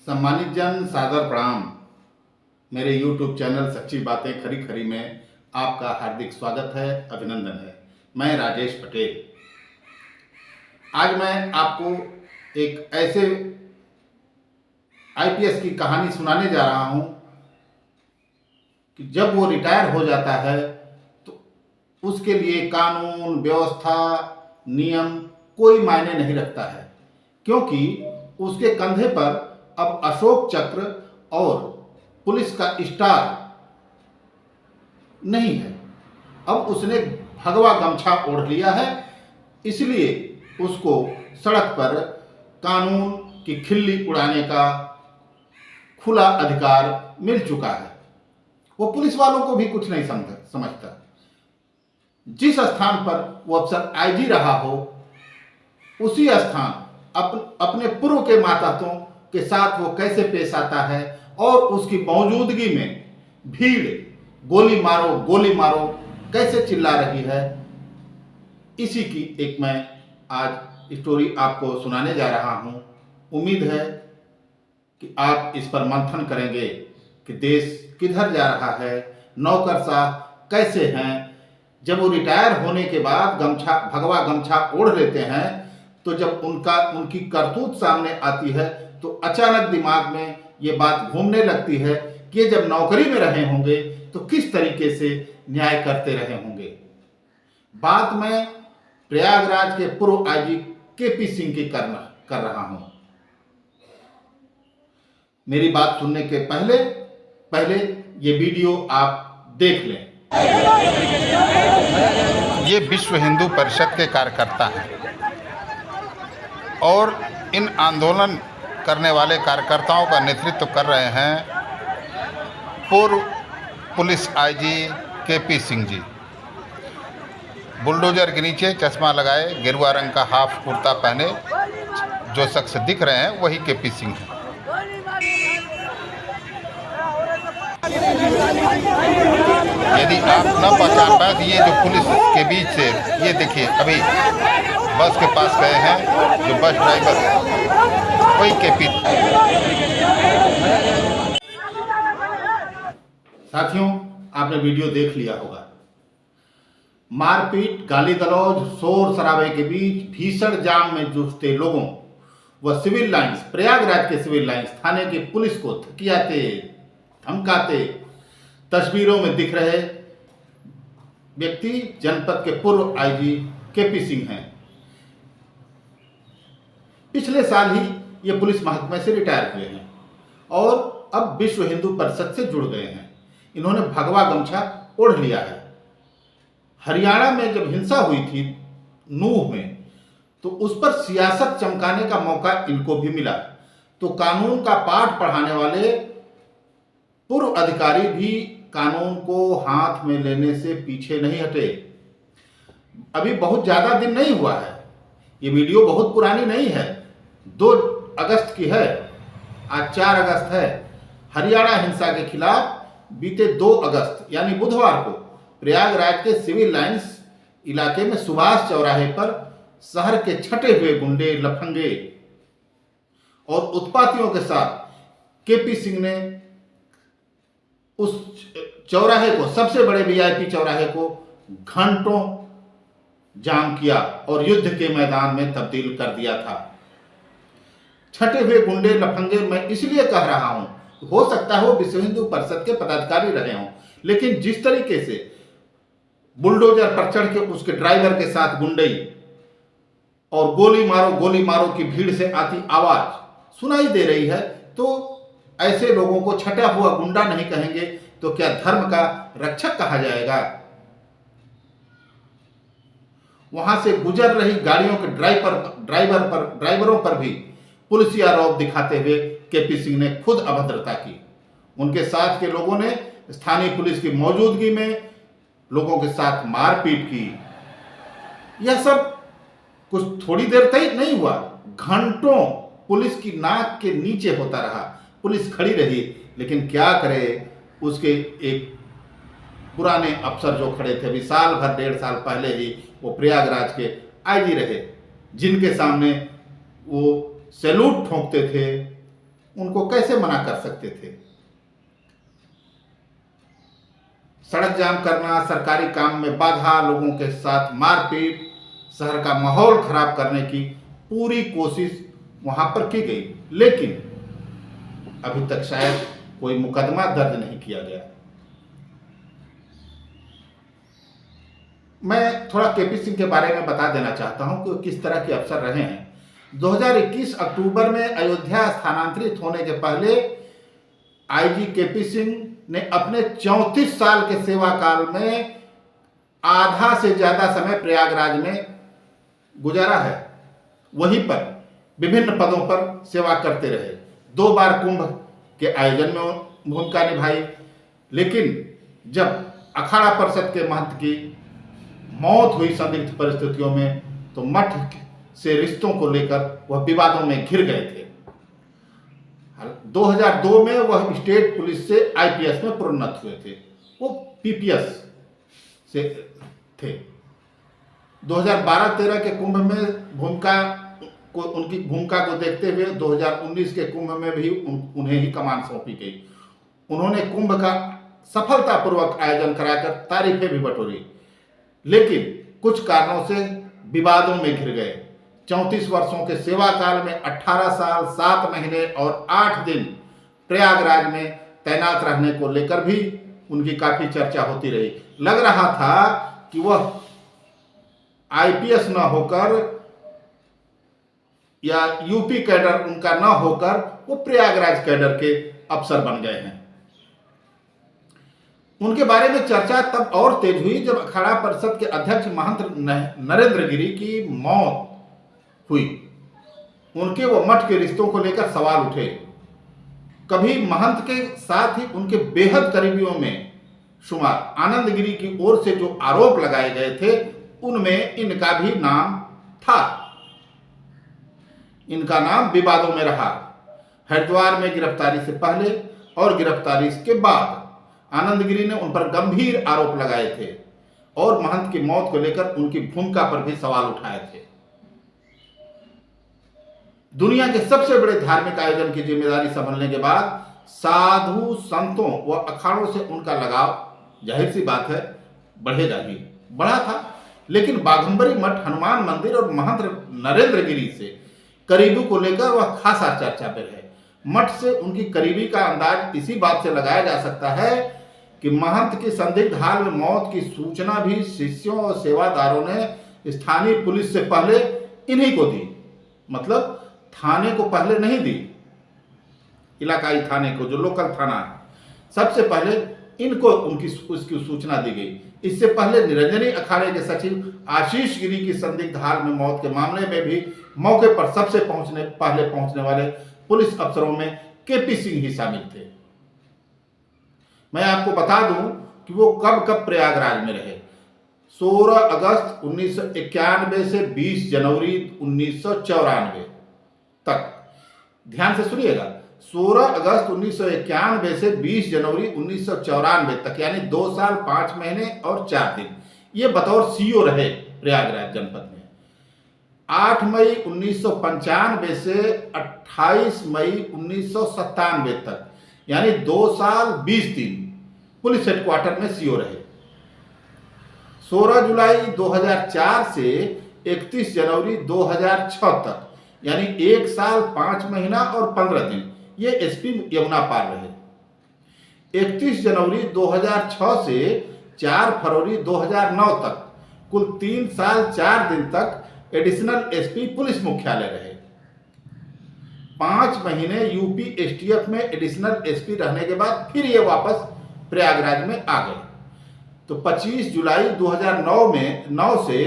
सम्मानित जन सादर प्रणाम। मेरे YouTube चैनल सच्ची बातें खरी खरी में आपका हार्दिक स्वागत है, अभिनंदन है। मैं राजेश पटेल। आज मैं आपको एक ऐसे IPS की कहानी सुनाने जा रहा हूं कि जब वो रिटायर हो जाता है तो उसके लिए कानून, व्यवस्था, नियम कोई मायने नहीं रखता है, क्योंकि उसके कंधे पर अब अशोक चक्र और पुलिस का स्टार नहीं है। अब उसने भगवा गमछा ओढ़ लिया है, इसलिए उसको सड़क पर कानून की खिल्ली उड़ाने का खुला अधिकार मिल चुका है। वो पुलिस वालों को भी कुछ नहीं समझता। जिस स्थान पर वो अफसर IG रहा हो, उसी स्थान अपने पूर्व के मातहतों के साथ वो कैसे पेश आता है और उसकी मौजूदगी में भीड़ गोली मारो कैसे चिल्ला रही है, इसी की एक मैं आज स्टोरी आपको सुनाने जा रहा हूं। उम्मीद है कि आप इस पर मंथन करेंगे कि देश किधर जा रहा है, नौकरशाह कैसे हैं। जब वो रिटायर होने के बाद भगवा गमछा ओढ़ लेते हैं, तो जब उनकी करतूत सामने आती है तो अचानक दिमाग में ये बात घूमने लगती है कि ये जब नौकरी में रहे होंगे तो किस तरीके से न्याय करते रहे होंगे। बात मैं प्रयागराज के पूर्व IG KP सिंह की कर रहा हूं। मेरी बात सुनने के पहले ये वीडियो आप देख लें। ये विश्व हिंदू परिषद के कार्यकर्ता हैं और इन आंदोलन करने वाले कार्यकर्ताओं का नेतृत्व कर रहे हैं पूर्व police IG KP Singh ji. Bulldozer के नीचे चश्मा लगाए, गेरुआ रंग का हाफ कुर्ता पहने जो शख्स दिख रहे हैं वही KP सिंह हैं। यदि आप न पहचान पाए तो ये जो पुलिस के बीच से, ये देखिए अभी बस के पास गए हैं, जो बस ड्राइवर वही KP। साथियों, आपने वीडियो देख लिया होगा। मारपीट, गाली गलौज, शोर शराबे के बीच भीषण जाम में जूझते लोगों व सिविल लाइंस, प्रयागराज के सिविल लाइंस थाने की पुलिस को थकियाते धमकाते तस्वीरों में दिख रहे व्यक्ति जनपद के पूर्व IG KP सिंह हैं। पिछले साल ही ये पुलिस महकमे से रिटायर हुए हैं और अब विश्व हिंदू परिषद से जुड़ गए हैं। इन्होंने भगवा गमछा ओढ़ लिया है। हरियाणा में जब हिंसा हुई थी नूह में, तो उस पर सियासत चमकाने का मौका इनको भी मिला। तो कानून का पाठ पढ़ाने वाले पूर्व अधिकारी भी कानून को हाथ में लेने से पीछे नहीं हटे। अभी बहुत ज्यादा दिन नहीं हुआ है, ये वीडियो बहुत पुरानी नहीं है, 2 अगस्त की है। आज 4 अगस्त है। हरियाणा हिंसा के खिलाफ बीते 2 अगस्त यानी बुधवार को प्रयागराज के सिविल लाइंस इलाके में सुभाष चौराहे पर शहर के छटे हुए गुंडे, लफंगे और उत्पातियों के साथ KP सिंह ने उस चौराहे को, सबसे बड़े VIP चौराहे को घंटों जाम किया और युद्ध के मैदान में तब्दील कर दिया था। छटे हुए गुंडे, लफंगे मैं इसलिए कह रहा हूं, हो सकता है वो विश्व हिंदू परिषद के पदाधिकारी रहे हों, लेकिन जिस तरीके से बुलडोजर पर चढ़ के उसके ड्राइवर के साथ गुंडई और गोली मारो की भीड़ से आती आवाज सुनाई दे रही है, तो ऐसे लोगों को छटा हुआ गुंडा नहीं कहेंगे तो क्या धर्म का रक्षक कहा जाएगा। वहां से गुजर रही गाड़ियों के ड्राइवरों पर भी पुलिसिया रौब दिखाते हुए KP सिंह ने खुद अभद्रता की। उनके साथ के लोगों ने स्थानीय पुलिस की मौजूदगी में लोगों के साथ मारपीट की। यह सब कुछ थोड़ी देर तक नहीं हुआ, घंटों पुलिस की नाक के नीचे होता रहा। पुलिस खड़ी रही, लेकिन क्या करे, उसके एक पुराने अफसर जो खड़े थे, अभी साल भर 1.5 साल पहले ही वो प्रयागराज के IG रहे, जिनके सामने वो सैल्यूट ठोंकते थे, उनको कैसे मना कर सकते थे? सड़क जाम करना, सरकारी काम में बाधा, लोगों के साथ मारपीट, शहर का माहौल खराब करने की पूरी कोशिश वहां पर की गई, लेकिन अभी तक शायद कोई मुकदमा दर्ज नहीं किया गया। मैं थोड़ा केपी सिंह के बारे में बता देना चाहता हूं कि किस तरह के अफसर रहे हैं। 2021 अक्टूबर में अयोध्या स्थानांतरित होने के पहले आईजी केपी सिंह ने अपने 34 साल के सेवा काल में आधा से ज्यादा समय प्रयागराज में गुजारा है। वहीं पर विभिन्न पदों पर सेवा करते रहे। 2 बार कुंभ के आयोजन में भूमिका निभाई, लेकिन जब अखाड़ा परिषद के महंत की मौत हुई संदिग्ध परिस्थितियों में, तो मठ से रिश्तों को लेकर वह विवादों में घिर गए थे। 2002 में वह स्टेट पुलिस से आईपीएस में प्रोन्नत हुए थे। वो पीपीएस से थे। 2012-13 के कुंभ में उनकी भूमिका को देखते हुए 2019 के कुंभ में भी उन्हें ही कमान सौंपी गई। उन्होंने कुंभ का सफलतापूर्वक आयोजन कराकर तारीफें भी बटोरी, लेकिन कुछ कारणों से विवादों में घिर गए। 34 वर्षों के सेवा काल में 18 साल 7 महीने और 8 दिन प्रयागराज में तैनात रहने को लेकर भी उनकी काफी चर्चा होती रही। लग रहा था कि वह आईपीएस न होकर या यूपी कैडर उनका न होकर वो प्रयागराज कैडर के अफसर बन गए हैं। उनके बारे में चर्चा तब और तेज हुई जब अखाड़ा परिषद के अध्यक्ष महंत नरेंद्र गिरी की मौत हुई। उनके व मठ के रिश्तों को लेकर सवाल उठे। कभी महंत के साथ ही उनके बेहद करीबियों में शुमार आनंद गिरी की ओर से जो आरोप लगाए गए थे, उनमें इनका भी नाम था। इनका नाम विवादों में रहा। हरिद्वार में गिरफ्तारी से पहले और गिरफ्तारी के बाद आनंद गिरी ने उन पर गंभीर आरोप लगाए थे और महंत की मौत को लेकर उनकी भूमिका पर भी सवाल उठाए थे। दुनिया के सबसे बड़े धार्मिक आयोजन की जिम्मेदारी संभालने के बाद साधु संतों व अखाड़ों से उनका लगाव जाहिर सी बात है बढ़ेगा ही, बढ़ा था। लेकिन बाघंबरी मठ, हनुमान मंदिर और महंत नरेंद्र गिरी से करीबी को लेकर वह खासा चर्चा में रहे। मठ से उनकी करीबी का अंदाज इसी बात से लगाया जा सकता है कि महंत की संदिग्ध हाल में मौत की सूचना भी शिष्यों और सेवादारों ने स्थानीय पुलिस से पहले इन्हीं को दी। मतलब थाने को पहले नहीं दी, इलाकाई थाने को, जो लोकल थाना है, सबसे पहले इनको उसकी सूचना दी गई। इससे पहले निरंजनी अखाड़े के सचिव आशीष गिरी की संदिग्ध हाल में मौत के मामले में भी मौके पर सबसे पहले पहुंचने वाले पुलिस अफसरों में केपी सिंह ही शामिल थे। मैं आपको बता दूं कि वो कब कब प्रयागराज में रहे। 16 अगस्त 1991 से 20 जनवरी 1994 तक। ध्यान से सुनिएगा, 16 अगस्त 1991 से 20 जनवरी 1994 तक, यानी 2 साल 5 महीने और 4 दिन ये बतौर सीओ रहे प्रयागराज जनपद में। 8 मई 1995 से 28 मई 1997 तक, यानी 2 साल 20 दिन पुलिस हेडक्वार्टर में सीओ रहे। 16 जुलाई 2004 से 31 जनवरी 2006 तक, यानी 1 साल 5 महीना और 15 दिन ये एसपी यमुना पार रहे। 31 जनवरी 2006 से 4 फरवरी 2009 तक कुल 3 साल 4 दिन तक एडिशनल एसपी पुलिस मुख्यालय रहे। 5 महीने यूपी एसटीएफ में एडिशनल एसपी रहने के बाद फिर ये वापस प्रयागराज में आ गए। तो 25 जुलाई 2009 से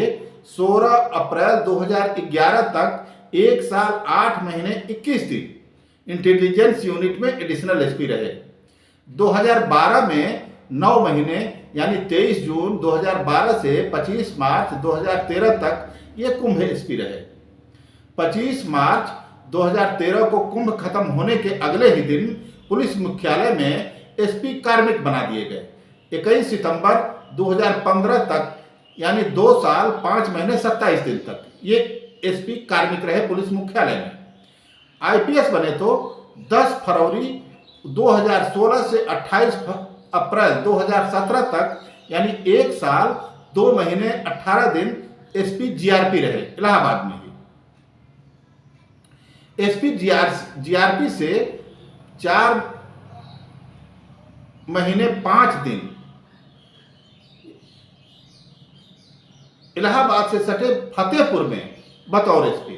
16 अप्रैल 2011 तक 1 साल 8 महीने 21 दिन इंटेलिजेंस यूनिट में एडिशनल एसपी रहे। 2012 में 9 महीने यानी 23 जून 2012 से 25 मार्च 2013 तक ये कुंभ एसपी रहे। 25 मार्च 2013 को कुंभ खत्म होने के अगले ही दिन पुलिस मुख्यालय में एसपी कार्मिक बना दिए गए। 21 सितंबर 2015 तक, यानी 2 साल 5 महीने 27 दिन तक ये एसपी कार्मिक रहे पुलिस मुख्यालय में। आईपीएस बने तो 10 फरवरी 2016 से 28 अप्रैल 2017 तक, यानी 1 साल 2 महीने 18 दिन एसपी जीआरपी रहे इलाहाबाद में ही। एसपी जीआरपी से 4 महीने 5 दिन इलाहाबाद से सटे फतेहपुर में बतौर एसपी,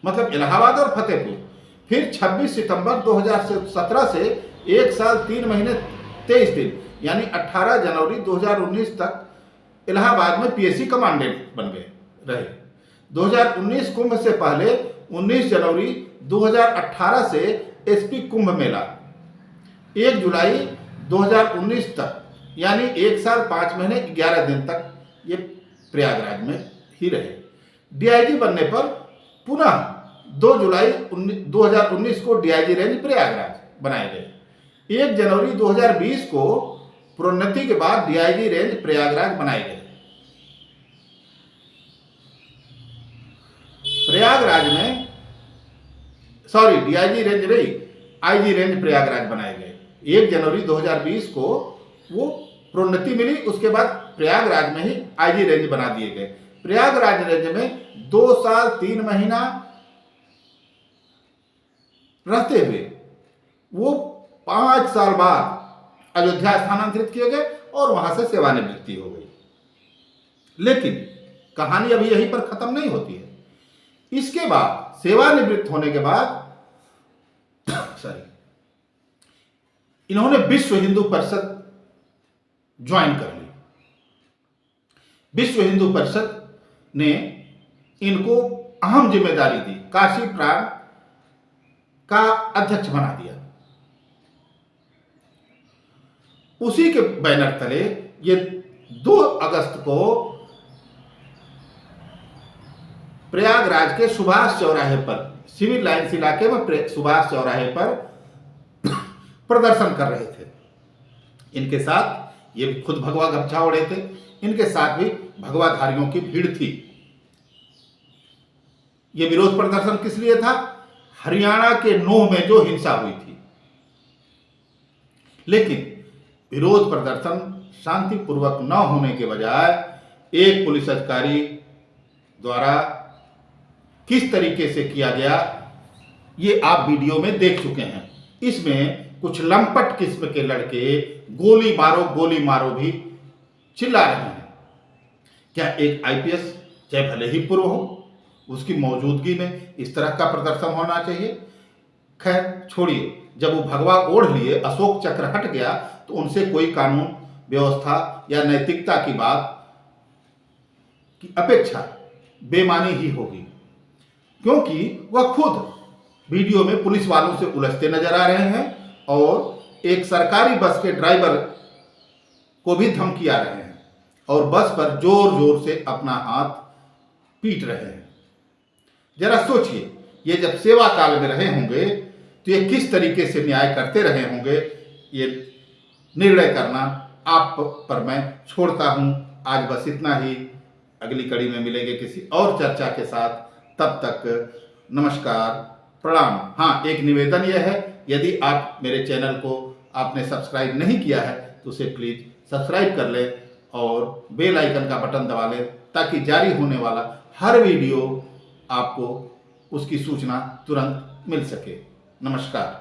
मतलब इलाहाबाद और फतेहपुर। फिर 26 सितंबर 2017 से 1 साल 3 महीने 23 दिन, यानी 18 जनवरी 2019 तक इलाहाबाद में पीएससी कमांडेंट बन गए रहे। 2019 कुंभ से पहले 19 जनवरी 2018 से एसपी कुंभ मेला, 1 जुलाई 2019 तक, यानी 1 साल 5 महीने 11 दिन तक ये प्रयागराज में ही रहे। डीआईजी बनने पर पुनः 2 जुलाई 2019 को डीआईजी रेंज प्रयागराज बनाए गए। 1 जनवरी 2020 को प्रोन्नति के बाद डीआईजी रेंज प्रयागराज बनाए गए। प्रयागराज में डीआईजी रेंज नहीं, आईजी रेंज प्रयागराज बनाए गए। 1 जनवरी 2020 को वो प्रोन्नति मिली, उसके बाद प्रयागराज में ही आईजी रेंज बना दिए गए। प्रयागराज रेंज में 2 साल 3 महीना रहते हुए वो 5 साल बाद अयोध्या स्थानांतरित किए गए और वहां से सेवानिवृत्ति हो गई। लेकिन कहानी अभी यहीं पर खत्म नहीं होती है। इसके बाद सेवानिवृत्त होने के बाद इन्होंने विश्व हिंदू परिषद ज्वाइन कर ली। विश्व हिंदू परिषद ने इनको अहम जिम्मेदारी दी, काशी प्रांत का अध्यक्ष बना दिया। उसी के बैनर तले ये 2 अगस्त को प्रयागराज के सुभाष चौराहे पर, सिविल लाइन्स इलाके में सुभाष चौराहे पर प्रदर्शन कर रहे थे। इनके साथ ये खुद भगवा गमछा ओढ़े थे, इनके साथ भी भगवाधारियों की भीड़ थी। ये विरोध प्रदर्शन किस लिए था? हरियाणा के नूह में जो हिंसा हुई थी। लेकिन विरोध प्रदर्शन शांतिपूर्वक न होने के बजाय एक पुलिस अधिकारी द्वारा किस तरीके से किया गया ये आप वीडियो में देख चुके हैं। इसमें कुछ लंपट किस्म के लड़के गोली मारो भी चिल्ला रहे हैं। क्या एक आईपीएस, चाहे भले ही पूर्व हो, उसकी मौजूदगी में इस तरह का प्रदर्शन होना चाहिए? खैर छोड़िए, जब वो भगवा ओढ़ लिए, अशोक चक्र हट गया, तो उनसे कोई कानून व्यवस्था या नैतिकता की बात की अपेक्षा बेमानी ही होगी, क्योंकि वह खुद वीडियो में पुलिस वालों से उलझते नजर आ रहे हैं और एक सरकारी बस के ड्राइवर को भी धमकिया रहे हैं और बस पर जोर जोर से अपना हाथ पीट रहे हैं। जरा सोचिए, ये जब सेवा काल में रहे होंगे तो ये किस तरीके से न्याय करते रहे होंगे, ये निर्णय करना आप पर मैं छोड़ता हूं। आज बस इतना ही। अगली कड़ी में मिलेंगे किसी और चर्चा के साथ। तब तक नमस्कार, प्रणाम। हाँ, एक निवेदन यह है, यदि आप मेरे चैनल को आपने सब्सक्राइब नहीं किया है तो उसे प्लीज़ सब्सक्राइब कर लें और बेल आइकन का बटन दबा लें, ताकि जारी होने वाला हर वीडियो आपको उसकी सूचना तुरंत मिल सके। नमस्कार।